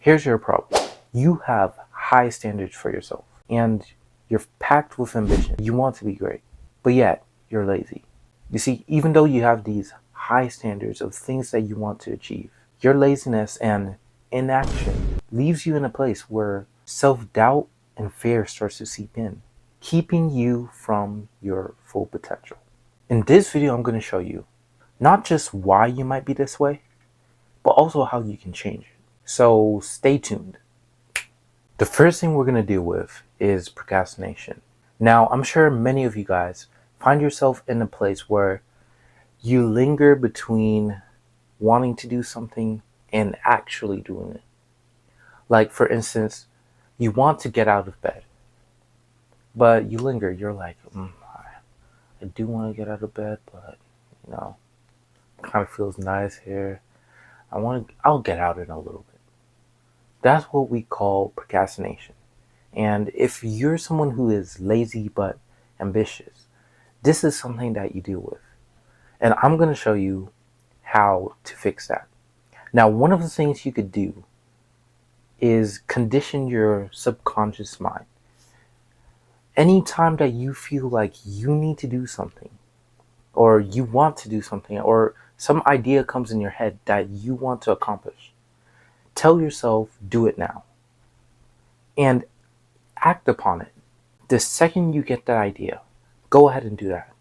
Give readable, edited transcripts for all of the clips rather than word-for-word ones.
Here's your problem. You have high standards for yourself and you're packed with ambition. You want to be great, but yet you're lazy. You see, even though you have these high standards of things that you want to achieve, your laziness and inaction leaves you in a place where self-doubt and fear starts to seep in, keeping you from your full potential. In this video, I'm going to show you not just why you might be this way, but also how you can change it. So stay tuned. The first thing we're going to deal with is procrastination. Now, I'm sure many of you guys find yourself in a place where you linger between wanting to do something and actually doing it. Like, for instance, you want to get out of bed, but you linger. You're like, I do want to get out of bed, but it kind of feels nice here. I'll get out in a little bit. That's what we call procrastination. And if you're someone who is lazy but ambitious, this is something that you deal with. And I'm going to show you how to fix that. Now, one of the things you could do is condition your subconscious mind. Anytime that you feel like you need to do something, or you want to do something, or some idea comes in your head that you want to accomplish, tell yourself, do it now. And act upon it. The second you get that idea, go ahead and do that.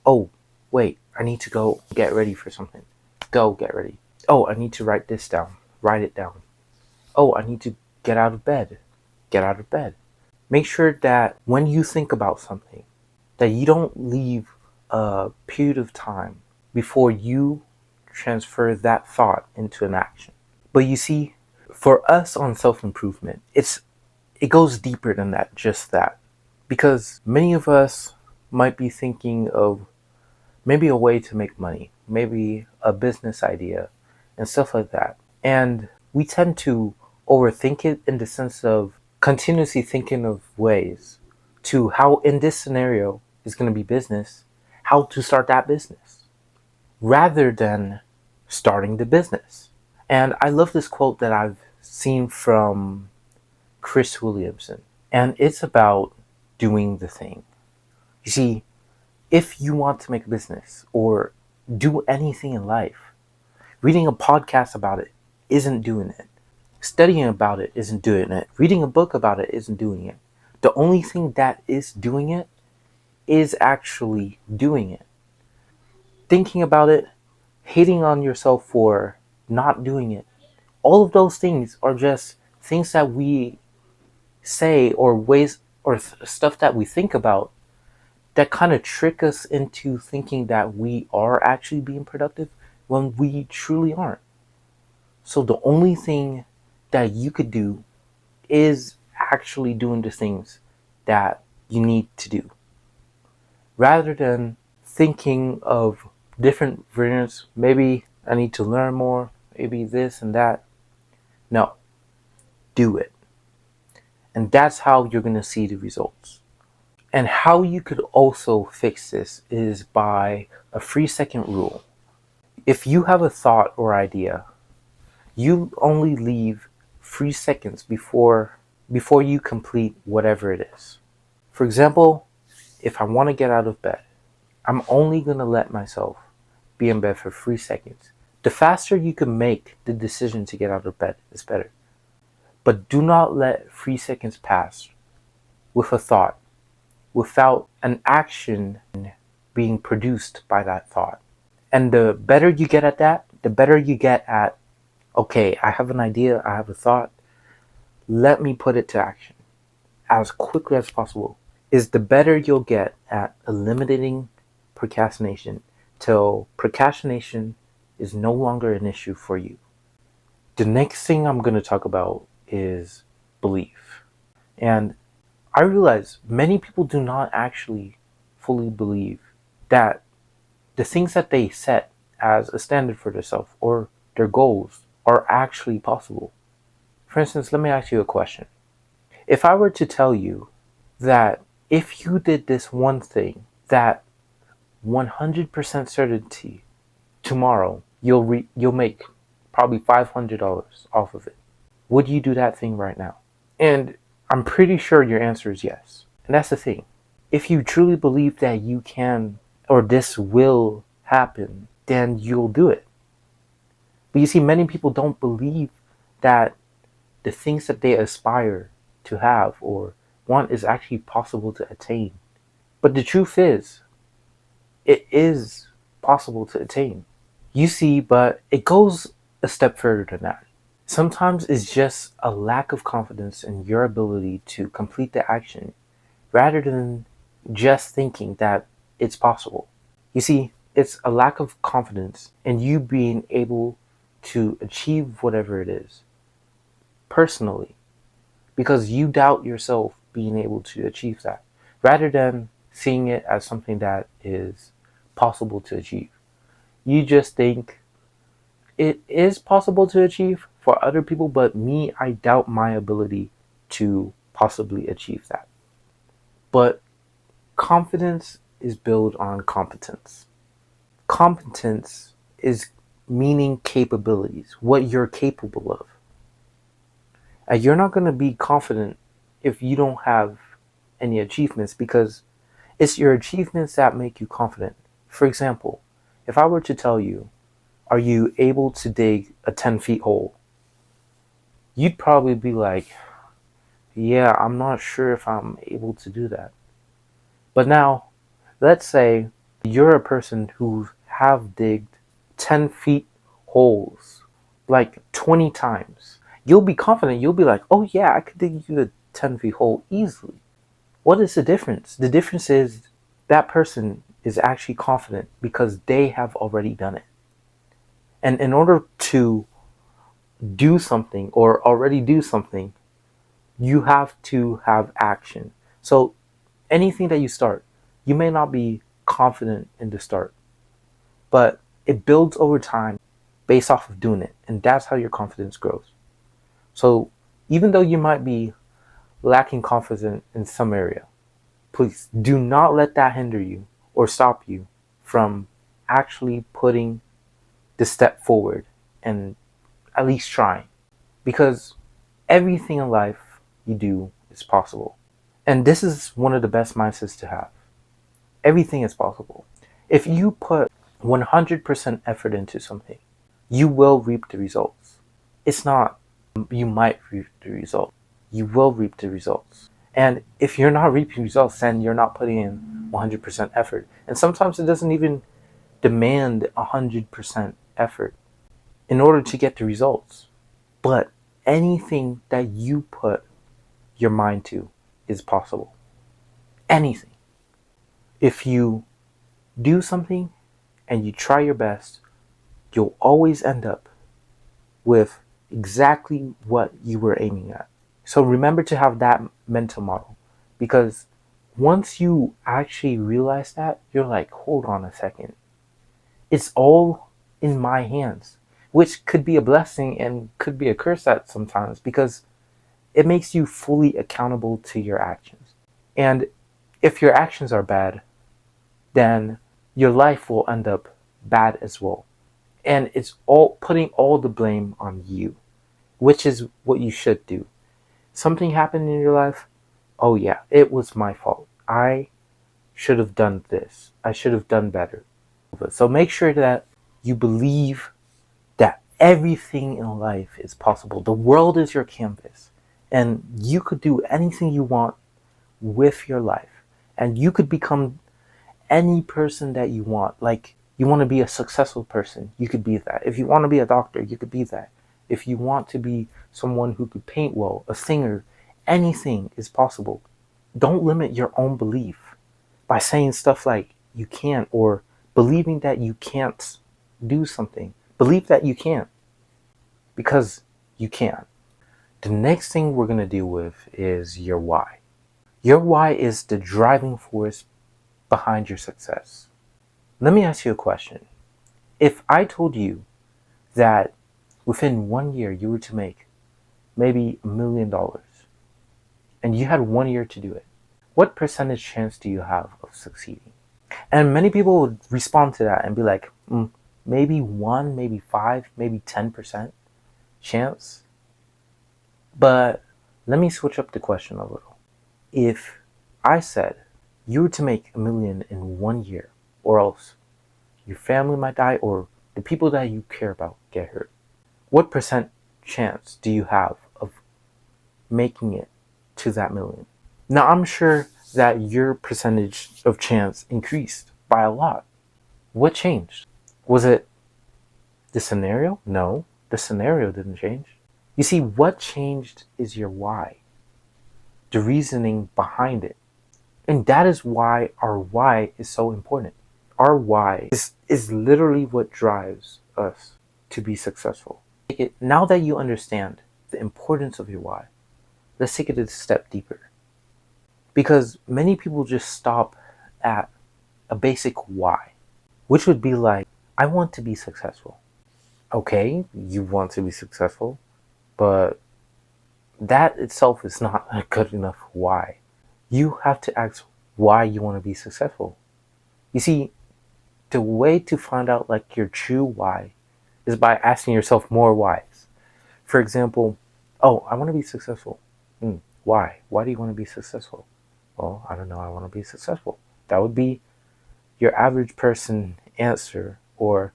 Oh, wait, I need to go get ready for something. Go get ready. Oh, I need to write this down. Write it down. Oh, I need to get out of bed. Get out of bed. Make sure that when you think about something, that you don't leave a period of time before you transfer that thought into an action. But you see, for us on self-improvement, it goes deeper than that, just that. Because many of us might be thinking of maybe a way to make money, maybe a business idea, and stuff like that. And we tend to overthink it in the sense of continuously thinking of ways to how, in this scenario, is going to be business, how to start that business, rather than starting the business. And I love this quote that I've seen from Chris Williamson, and it's about doing the thing. You see, if you want to make a business or do anything in life, reading a podcast about it isn't doing it. Studying about it isn't doing it. Reading a book about it isn't doing it. The only thing that is doing it is actually doing it. Thinking about it, hating on yourself for not doing it, all of those things are just things that we say or ways or stuff that we think about that kind of trick us into thinking that we are actually being productive when we truly aren't. So the only thing that you could do is actually doing the things that you need to do, rather than thinking of different variants. Maybe I need to learn more, maybe this and that. No, do it. And that's how you're going to see the results. And how you could also fix this is by a 3-second rule. If you have a thought or idea, you only leave 3 seconds before you complete whatever it is. For example, if I want to get out of bed, I'm only going to let myself be in bed for 3 seconds. The faster you can make the decision to get out of bed is better. But do not let 3 seconds pass with a thought without an action being produced by that thought. And the better you get at that, the better you get at, okay, I have an idea, I have a thought, let me put it to action as quickly as possible, is the better you'll get at eliminating procrastination till procrastination is no longer an issue for you. The next thing I'm going to talk about is belief. And I realize many people do not actually fully believe that the things that they set as a standard for themselves or their goals are actually possible. For instance, let me ask you a question. If I were to tell you that if you did this one thing, that 100% certainty tomorrow you'll make probably $500 off of it, Would you do that thing right now? And I'm pretty sure your answer is yes. And that's the thing. If you truly believe that you can or this will happen, then you'll do it. But you see, many people don't believe that the things that they aspire to have or want is actually possible to attain. But the truth is, it is possible to attain. You see, but it goes a step further than that. Sometimes it's just a lack of confidence in your ability to complete the action rather than just thinking that it's possible. You see, it's a lack of confidence in you being able to achieve whatever it is personally because you doubt yourself being able to achieve that rather than seeing it as something that is possible to achieve. You just think it is possible to achieve for other people, but me, I doubt my ability to possibly achieve that. But confidence is built on competence. Competence is meaning capabilities, what you're capable of. And you're not going to be confident if you don't have any achievements because it's your achievements that make you confident. For example, if I were to tell you, are you able to dig a 10 feet hole? You'd probably be like, yeah, I'm not sure if I'm able to do that. But now, let's say you're a person who have digged 10 feet holes like 20 times. You'll be confident. You'll be like, oh yeah, I could dig you a 10 feet hole easily. What is the difference? The difference is that person is actually confident because they have already done it. And in order to do something or already do something, you have to have action. So anything that you start, you may not be confident in the start, but it builds over time based off of doing it. And that's how your confidence grows. So even though you might be lacking confidence in some area, please do not let that hinder you or stop you from actually putting the step forward and at least trying. Because everything in life you do is possible. And this is one of the best mindsets to have. Everything is possible. If you put 100% effort into something, you will reap the results. It's not you might reap the result. You will reap the results. And if you're not reaping results, then you're not putting in 100% effort. And sometimes it doesn't even demand 100% effort in order to get the results. But anything that you put your mind to is possible. Anything. If you do something and you try your best, you'll always end up with exactly what you were aiming at. So remember to have that mental model because once you actually realize that, you're like, hold on a second. It's all in my hands, which could be a blessing and could be a curse at sometimes because it makes you fully accountable to your actions. And if your actions are bad, then your life will end up bad as well. And it's all putting all the blame on you, which is what you should do. Something happened in your life. Oh yeah, it was my fault. I should have done this. I should have done better. So make sure that you believe that everything in life is possible. The world is your canvas, and you could do anything you want with your life, and you could become any person that you want. Like, you want to be a successful person, you could be that. If you want to be a doctor, you could be that. If you want to be someone who could paint well, a singer, anything is possible. Don't limit your own belief by saying stuff like you can't or believing that you can't do something. Believe that you can because you can. The next thing we're going to deal with is your why. Your why is the driving force behind your success. Let me ask you a question. If I told you that within 1 year you were to make maybe $1 million and you had 1 year to do it, what percentage chance do you have of succeeding? And many people would respond to that and be like, maybe 1, maybe 5, maybe 10% chance. But let me switch up the question a little. If I said you were to make 1 million in 1 year, or else your family might die or the people that you care about get hurt, what percent chance do you have of making it to that million? Now, I'm sure that your percentage of chance increased by a lot. What changed? Was it the scenario? No, the scenario didn't change. You see, what changed is your why, the reasoning behind it. And that is why our why is so important. Our why is literally what drives us to be successful. Now that you understand the importance of your why, let's take it a step deeper. Because many people just stop at a basic why, which would be like, I want to be successful. Okay, you want to be successful, but that itself is not a good enough why. You have to ask why you want to be successful. You see, the way to find out like your true why is by asking yourself more whys. For example, oh, I want to be successful. Why? Why do you want to be successful? Well, I don't know. I want to be successful. That would be your average person answer. Or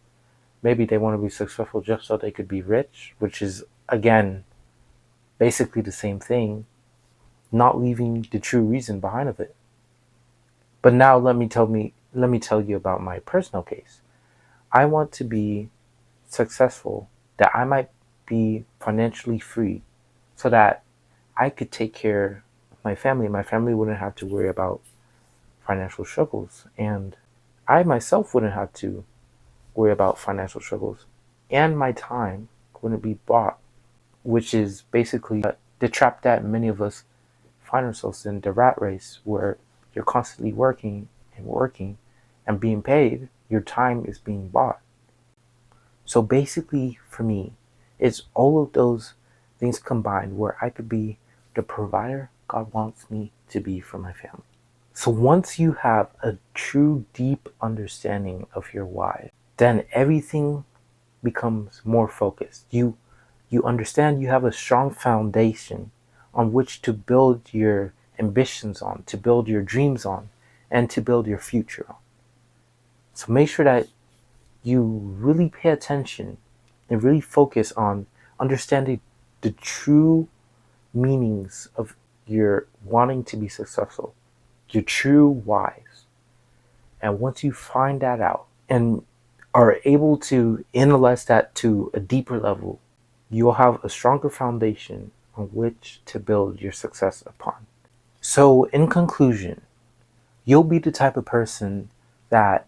maybe they want to be successful just so they could be rich, which is, again, basically the same thing, not leaving the true reason behind of it. But now let me tell you about my personal case. I want to be successful, that I might be financially free so that I could take care of my family. My family wouldn't have to worry about financial struggles, and I myself wouldn't have to worry about financial struggles, and my time wouldn't be bought, which is basically the trap that many of us find ourselves in, the rat race, where you're constantly working and being paid, your time is being bought. So basically, for me, it's all of those things combined where I could be the provider God wants me to be for my family. So once you have a true deep understanding of your why, then everything becomes more focused. You understand you have a strong foundation on which to build your ambitions on, to build your dreams on, and to build your future on. So make sure that you really pay attention and really focus on understanding the true meanings of your wanting to be successful, your true whys. And once you find that out and are able to analyze that to a deeper level, you'll have a stronger foundation on which to build your success upon. So, in conclusion, you'll be the type of person that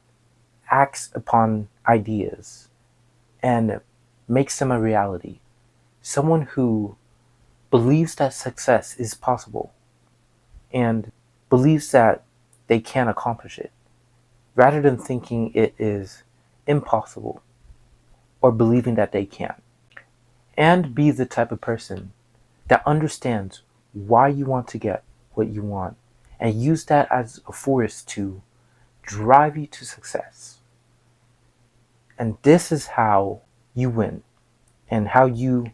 acts upon ideas and makes them a reality. Someone who believes that success is possible and believes that they can accomplish it, rather than thinking it is impossible or believing that they can. And be the type of person that understands why you want to get what you want and use that as a force to drive you to success. And this is how you win and how you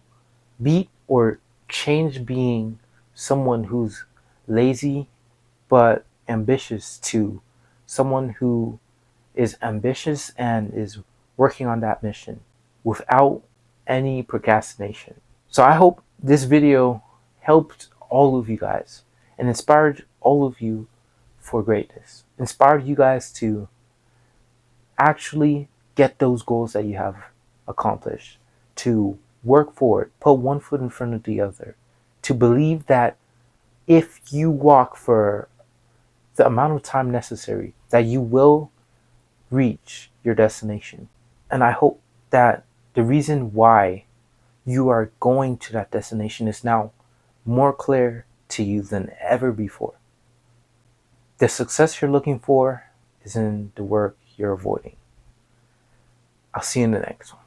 beat or change being someone who's lazy but ambitious to someone who is ambitious and is working on that mission without any procrastination. So I hope this video helped all of you guys and inspired all of you for greatness. Inspired you guys to actually get those goals that you have accomplished, to work for it, put one foot in front of the other, to believe that if you walk for the amount of time necessary, that you will reach your destination. And I hope that the reason why you are going to that destination is now more clear to you than ever before. The success you're looking for is in the work you're avoiding. I'll see you in the next one.